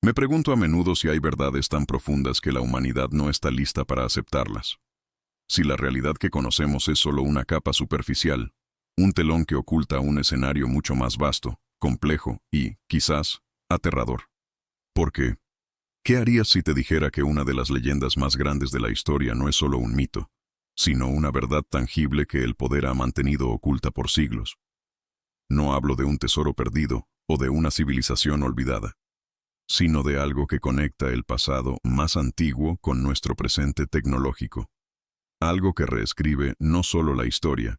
Me pregunto a menudo si hay verdades tan profundas que la humanidad no está lista para aceptarlas. Si la realidad que conocemos es solo una capa superficial, un telón que oculta un escenario mucho más vasto, complejo y, quizás, aterrador. ¿Por qué? ¿Qué harías si te dijera que una de las leyendas más grandes de la historia no es solo un mito, sino una verdad tangible que el poder ha mantenido oculta por siglos? No hablo de un tesoro perdido o de una civilización olvidada, sino de algo que conecta el pasado más antiguo con nuestro presente tecnológico. Algo que reescribe no solo la historia,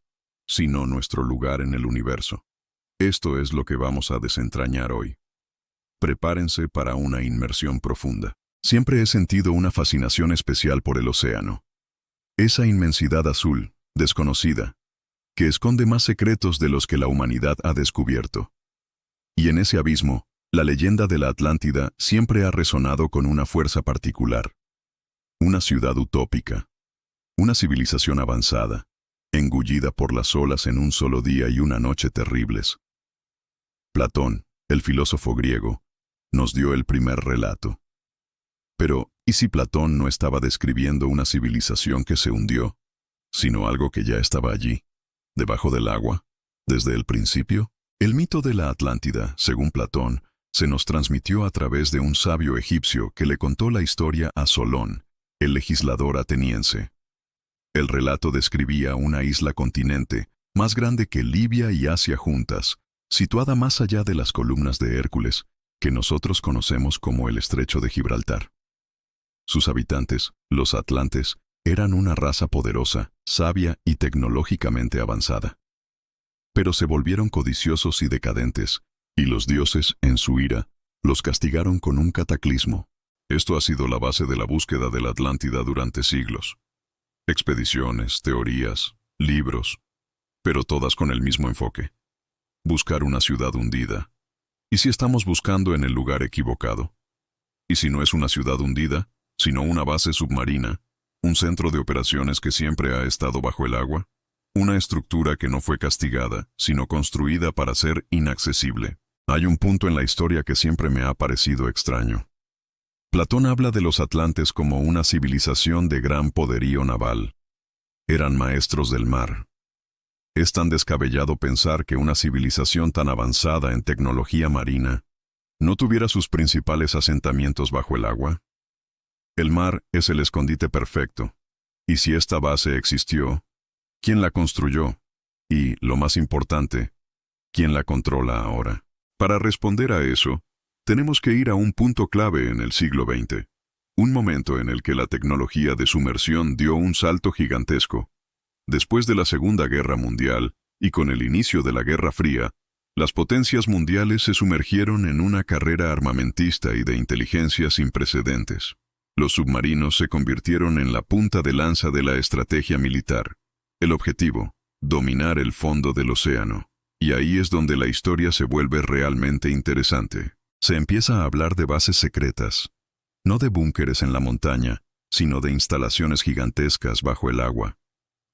sino nuestro lugar en el universo. Esto es lo que vamos a desentrañar hoy. Prepárense para una inmersión profunda. Siempre he sentido una fascinación especial por el océano. Esa inmensidad azul, desconocida, que esconde más secretos de los que la humanidad ha descubierto. Y en ese abismo, la leyenda de la Atlántida siempre ha resonado con una fuerza particular. Una ciudad utópica. Una civilización avanzada, engullida por las olas en un solo día y una noche terribles. Platón, el filósofo griego, nos dio el primer relato. Pero, ¿y si Platón no estaba describiendo una civilización que se hundió, sino algo que ya estaba allí, debajo del agua, desde el principio? El mito de la Atlántida, según Platón, se nos transmitió a través de un sabio egipcio que le contó la historia a Solón, el legislador ateniense. El relato describía una isla-continente, más grande que Libia y Asia juntas, situada más allá de las columnas de Hércules, que nosotros conocemos como el Estrecho de Gibraltar. Sus habitantes, los atlantes, eran una raza poderosa, sabia y tecnológicamente avanzada. Pero se volvieron codiciosos y decadentes, y los dioses, en su ira, los castigaron con un cataclismo. Esto ha sido la base de la búsqueda de la Atlántida durante siglos. Expediciones, teorías, libros, pero todas con el mismo enfoque. Buscar una ciudad hundida. ¿Y si estamos buscando en el lugar equivocado? ¿Y si no es una ciudad hundida, sino una base submarina, un centro de operaciones que siempre ha estado bajo el agua? Una estructura que no fue castigada, sino construida para ser inaccesible. Hay un punto en la historia que siempre me ha parecido extraño. Platón habla de los atlantes como una civilización de gran poderío naval. Eran maestros del mar. Es tan descabellado pensar que una civilización tan avanzada en tecnología marina no tuviera sus principales asentamientos bajo el agua. El mar es el escondite perfecto. Y si esta base existió, ¿quién la construyó? Y, lo más importante, ¿quién la controla ahora? Para responder a eso, tenemos que ir a un punto clave en el siglo XX, un momento en el que la tecnología de sumersión dio un salto gigantesco. Después de la Segunda Guerra Mundial, y con el inicio de la Guerra Fría, las potencias mundiales se sumergieron en una carrera armamentista y de inteligencia sin precedentes. Los submarinos se convirtieron en la punta de lanza de la estrategia militar. El objetivo, dominar el fondo del océano. Y ahí es donde la historia se vuelve realmente interesante. Se empieza a hablar de bases secretas, no de búnkeres en la montaña, sino de instalaciones gigantescas bajo el agua.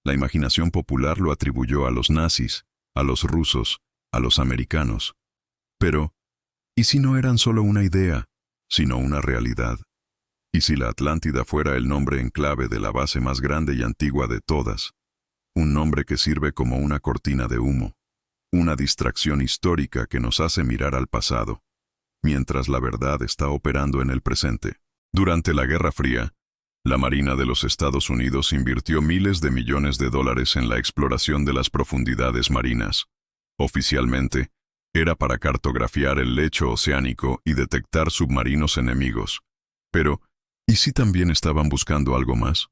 La imaginación popular lo atribuyó a los nazis, a los rusos, a los americanos. Pero, ¿y si no eran solo una idea, sino una realidad? ¿Y si la Atlántida fuera el nombre en clave de la base más grande y antigua de todas? Un nombre que sirve como una cortina de humo, una distracción histórica que nos hace mirar al pasado, mientras la verdad está operando en el presente. Durante la Guerra Fría, la Marina de los Estados Unidos invirtió miles de millones de dólares en la exploración de las profundidades marinas. Oficialmente, era para cartografiar el lecho oceánico y detectar submarinos enemigos. Pero, ¿y si también estaban buscando algo más?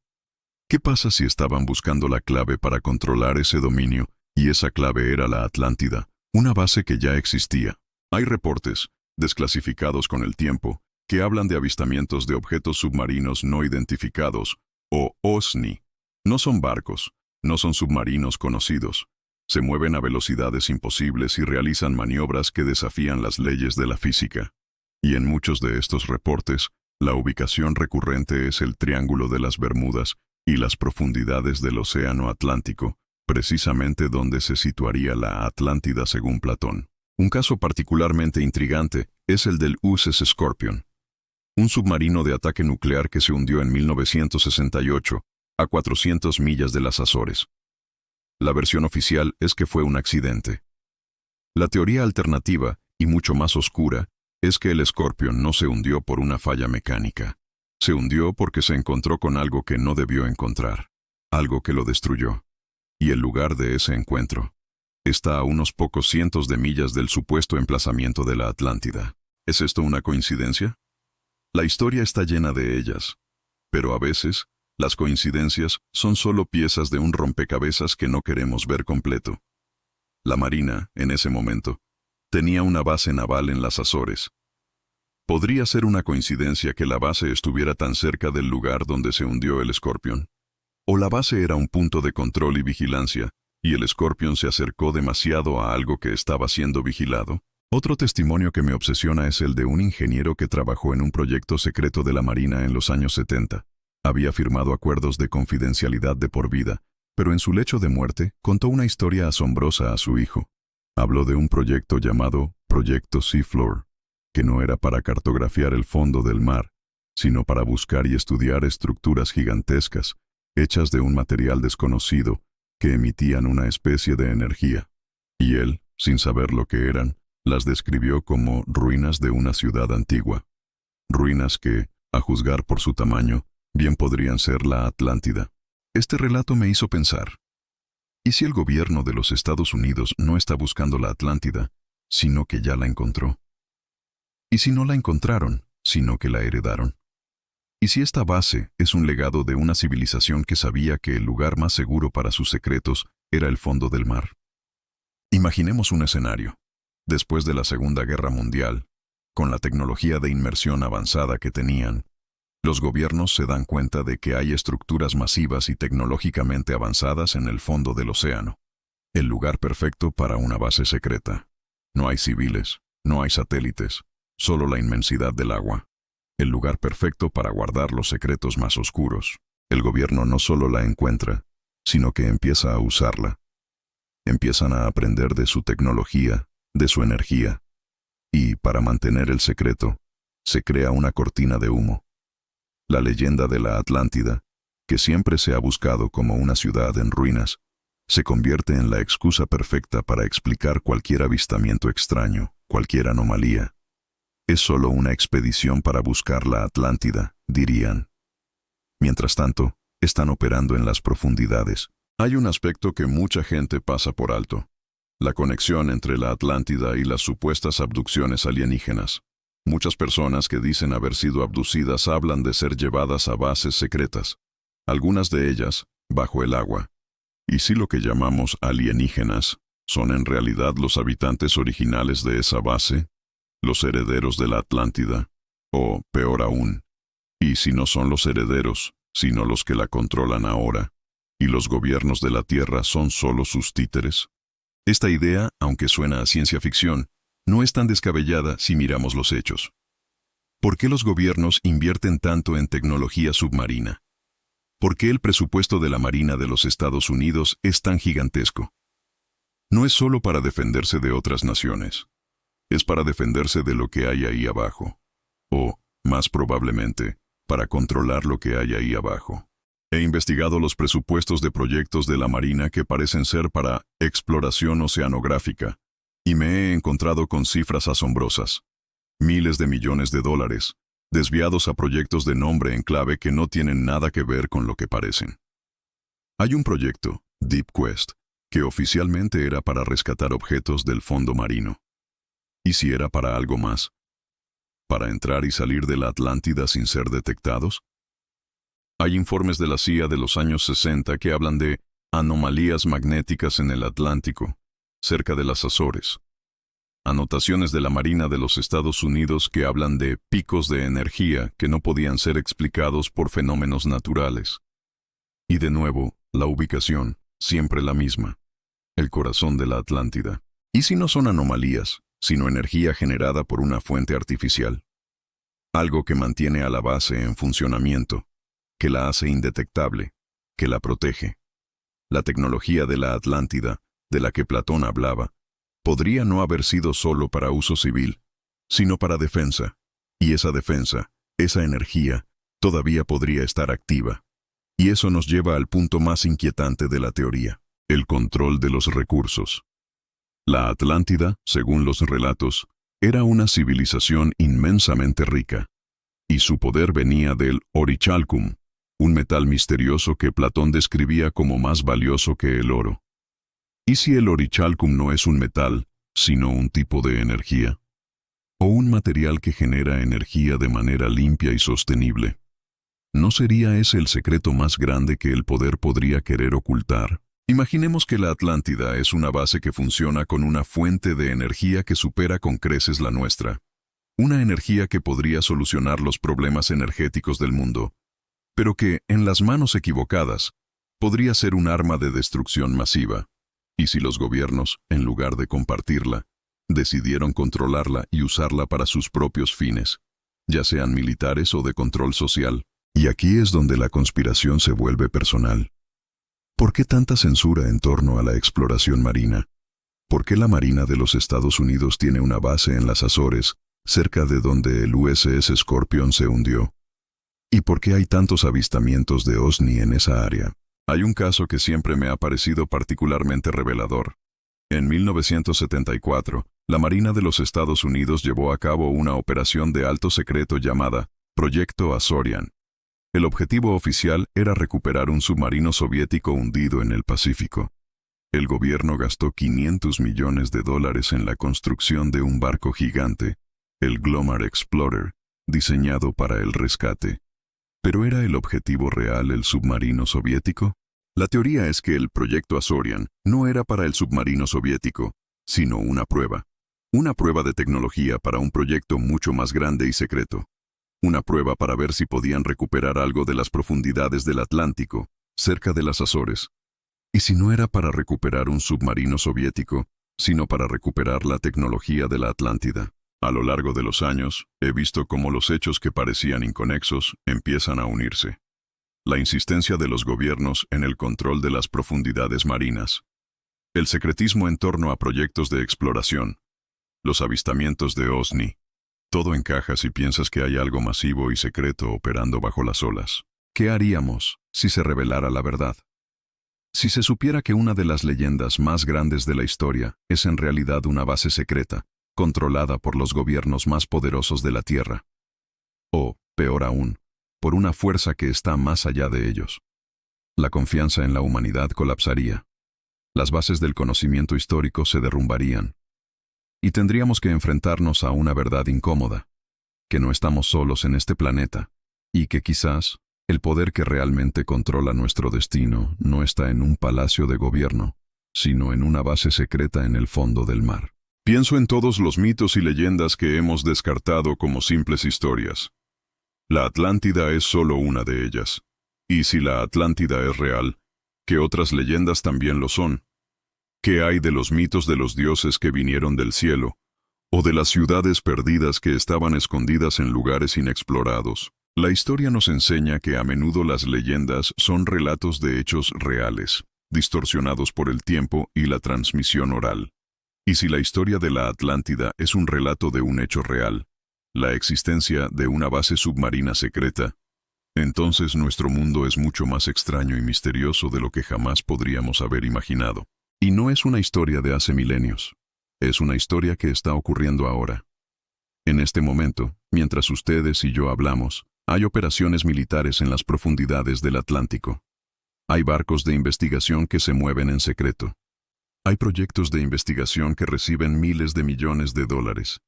¿Qué pasa si estaban buscando la clave para controlar ese dominio, y esa clave era la Atlántida, una base que ya existía? Hay reportes, desclasificados con el tiempo, que hablan de avistamientos de objetos submarinos no identificados, o OSNI. No son barcos, no son submarinos conocidos. Se mueven a velocidades imposibles y realizan maniobras que desafían las leyes de la física. Y en muchos de estos reportes, la ubicación recurrente es el Triángulo de las Bermudas y las profundidades del Océano Atlántico, precisamente donde se situaría la Atlántida según Platón. Un caso particularmente intrigante es el del USS Scorpion. un submarino de ataque nuclear que se hundió en 1968, a 400 millas de las Azores. La versión oficial es que fue un accidente. La teoría alternativa, y mucho más oscura, es que el Scorpion no se hundió por una falla mecánica. Se hundió porque se encontró con algo que no debió encontrar, algo que lo destruyó. Y el lugar de ese encuentro está a unos pocos cientos de millas del supuesto emplazamiento de la Atlántida. ¿Es esto una coincidencia? La historia está llena de ellas, pero a veces, las coincidencias son solo piezas de un rompecabezas que no queremos ver completo. La Marina, en ese momento, tenía una base naval en las Azores. ¿Podría ser una coincidencia que la base estuviera tan cerca del lugar donde se hundió el Scorpion? ¿O la base era un punto de control y vigilancia, y el Scorpion se acercó demasiado a algo que estaba siendo vigilado? Otro testimonio que me obsesiona es el de un ingeniero que trabajó en un proyecto secreto de la Marina en los años 70. Había firmado acuerdos de confidencialidad de por vida, pero en su lecho de muerte contó una historia asombrosa a su hijo. Habló de un proyecto llamado Proyecto Seafloor, que no era para cartografiar el fondo del mar, sino para buscar y estudiar estructuras gigantescas, hechas de un material desconocido, que emitían una especie de energía. Y él, sin saber lo que eran, las describió como ruinas de una ciudad antigua. Ruinas que, a juzgar por su tamaño, bien podrían ser la Atlántida. Este relato me hizo pensar, ¿y si el gobierno de los Estados Unidos no está buscando la Atlántida, sino que ya la encontró? ¿Y si no la encontraron, sino que la heredaron? ¿Y si esta base es un legado de una civilización que sabía que el lugar más seguro para sus secretos era el fondo del mar? Imaginemos un escenario. Después de la Segunda Guerra Mundial, con la tecnología de inmersión avanzada que tenían, los gobiernos se dan cuenta de que hay estructuras masivas y tecnológicamente avanzadas en el fondo del océano. El lugar perfecto para una base secreta. No hay civiles, no hay satélites, solo la inmensidad del agua. El lugar perfecto para guardar los secretos más oscuros. El gobierno no solo la encuentra, sino que empieza a usarla. Empiezan a aprender de su tecnología, de su energía. Y, para mantener el secreto, se crea una cortina de humo. La leyenda de la Atlántida, que siempre se ha buscado como una ciudad en ruinas, se convierte en la excusa perfecta para explicar cualquier avistamiento extraño, cualquier anomalía. Es solo una expedición para buscar la Atlántida, dirían. Mientras tanto, están operando en las profundidades. Hay un aspecto que mucha gente pasa por alto: la conexión entre la Atlántida y las supuestas abducciones alienígenas. Muchas personas que dicen haber sido abducidas hablan de ser llevadas a bases secretas, algunas de ellas bajo el agua. ¿Y si lo que llamamos alienígenas son en realidad los habitantes originales de esa base, los herederos de la Atlántida? O, peor aún, ¿y si no son los herederos, sino los que la controlan ahora, y los gobiernos de la Tierra son solo sus títeres? Esta idea, aunque suena a ciencia ficción, no es tan descabellada si miramos los hechos. ¿Por qué los gobiernos invierten tanto en tecnología submarina? ¿Por qué el presupuesto de la Marina de los Estados Unidos es tan gigantesco? No es solo para defenderse de otras naciones. Es para defenderse de lo que hay ahí abajo. O, más probablemente, para controlar lo que hay ahí abajo. He investigado los presupuestos de proyectos de la Marina que parecen ser para exploración oceanográfica, y me he encontrado con cifras asombrosas. Miles de millones de dólares, desviados a proyectos de nombre en clave que no tienen nada que ver con lo que parecen. Hay un proyecto, Deep Quest, que oficialmente era para rescatar objetos del fondo marino. ¿Y si era para algo más? ¿Para entrar y salir de la Atlántida sin ser detectados? Hay informes de la CIA de los años 60 que hablan de anomalías magnéticas en el Atlántico, cerca de las Azores. Anotaciones de la Marina de los Estados Unidos que hablan de picos de energía que no podían ser explicados por fenómenos naturales. Y de nuevo, la ubicación, siempre la misma: el corazón de la Atlántida. ¿Y si no son anomalías, sino energía generada por una fuente artificial? Algo que mantiene a la base en funcionamiento, que la hace indetectable, que la protege. La tecnología de la Atlántida, de la que Platón hablaba, podría no haber sido solo para uso civil, sino para defensa, y esa defensa esa energía todavía podría estar activa. Y eso nos lleva al punto más inquietante de la teoría: el control de los recursos. La Atlántida, según los relatos, era una civilización inmensamente rica, y su poder venía del orichalcum, un metal misterioso que Platón describía como más valioso que el oro. ¿Y si el orichalcum no es un metal, sino un tipo de energía? ¿O un material que genera energía de manera limpia y sostenible? ¿No sería ese el secreto más grande que el poder podría querer ocultar? Imaginemos que la Atlántida es una base que funciona con una fuente de energía que supera con creces la nuestra. Una energía que podría solucionar los problemas energéticos del mundo, pero que, en las manos equivocadas, podría ser un arma de destrucción masiva. ¿Y si los gobiernos, en lugar de compartirla, decidieron controlarla y usarla para sus propios fines, ya sean militares o de control social? Y aquí es donde la conspiración se vuelve personal. ¿Por qué tanta censura en torno a la exploración marina? ¿Por qué la Marina de los Estados Unidos tiene una base en las Azores, cerca de donde el USS Scorpion se hundió? ¿Y por qué hay tantos avistamientos de OVNI en esa área? Hay un caso que siempre me ha parecido particularmente revelador. En 1974, la Marina de los Estados Unidos llevó a cabo una operación de alto secreto llamada Proyecto Azorian. El objetivo oficial era recuperar un submarino soviético hundido en el Pacífico. El gobierno gastó $500 millones en la construcción de un barco gigante, el Glomar Explorer, diseñado para el rescate. ¿Pero era el objetivo real el submarino soviético? La teoría es que el proyecto Azorian no era para el submarino soviético, sino una prueba de tecnología para un proyecto mucho más grande y secreto. Una prueba para ver si podían recuperar algo de las profundidades del Atlántico, cerca de las Azores. Y si no era para recuperar un submarino soviético, sino para recuperar la tecnología de la Atlántida. A lo largo de los años, he visto cómo los hechos que parecían inconexos empiezan a unirse. La insistencia de los gobiernos en el control de las profundidades marinas, el secretismo en torno a proyectos de exploración, los avistamientos de OVNI. Todo encaja si piensas que hay algo masivo y secreto operando bajo las olas. ¿Qué haríamos si se revelara la verdad? Si se supiera que una de las leyendas más grandes de la historia es en realidad una base secreta, controlada por los gobiernos más poderosos de la Tierra. O, peor aún, por una fuerza que está más allá de ellos. La confianza en la humanidad colapsaría. Las bases del conocimiento histórico se derrumbarían. Y tendríamos que enfrentarnos a una verdad incómoda, que no estamos solos en este planeta, y que quizás el poder que realmente controla nuestro destino no está en un palacio de gobierno, sino en una base secreta en el fondo del mar. Pienso en todos los mitos y leyendas que hemos descartado como simples historias. La Atlántida es solo una de ellas. Y si la Atlántida es real, ¿qué otras leyendas también lo son? ¿Qué hay de los mitos de los dioses que vinieron del cielo? ¿O de las ciudades perdidas que estaban escondidas en lugares inexplorados? La historia nos enseña que a menudo las leyendas son relatos de hechos reales, distorsionados por el tiempo y la transmisión oral. Y si la historia de la Atlántida es un relato de un hecho real, la existencia de una base submarina secreta, entonces nuestro mundo es mucho más extraño y misterioso de lo que jamás podríamos haber imaginado. Y no es una historia de hace milenios. Es una historia que está ocurriendo ahora. En este momento, mientras ustedes y yo hablamos, hay operaciones militares en las profundidades del Atlántico. Hay barcos de investigación que se mueven en secreto. Hay proyectos de investigación que reciben miles de millones de dólares,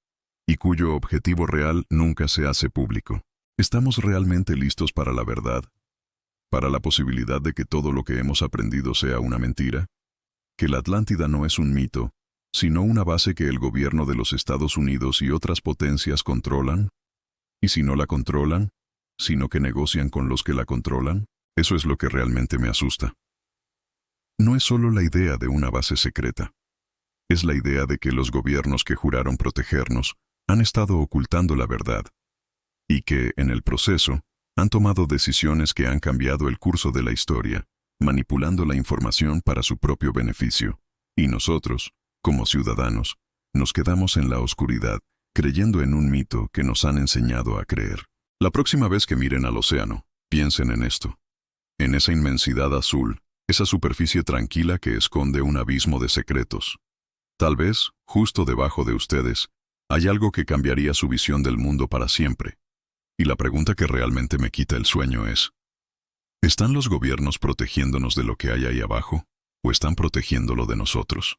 y cuyo objetivo real nunca se hace público. ¿Estamos realmente listos para la verdad? ¿Para la posibilidad de que todo lo que hemos aprendido sea una mentira? ¿Que la Atlántida no es un mito, sino una base que el gobierno de los Estados Unidos y otras potencias controlan? ¿Y si no la controlan, sino que negocian con los que la controlan? Eso es lo que realmente me asusta. No es solo la idea de una base secreta. Es la idea de que los gobiernos que juraron protegernos han estado ocultando la verdad, y que, en el proceso, han tomado decisiones que han cambiado el curso de la historia, manipulando la información para su propio beneficio. Y nosotros, como ciudadanos, nos quedamos en la oscuridad, creyendo en un mito que nos han enseñado a creer. La próxima vez que miren al océano, piensen en esto. En esa inmensidad azul, esa superficie tranquila que esconde un abismo de secretos. Tal vez, justo debajo de ustedes, hay algo que cambiaría su visión del mundo para siempre. Y la pregunta que realmente me quita el sueño es, ¿están los gobiernos protegiéndonos de lo que hay ahí abajo, o están protegiéndolo de nosotros?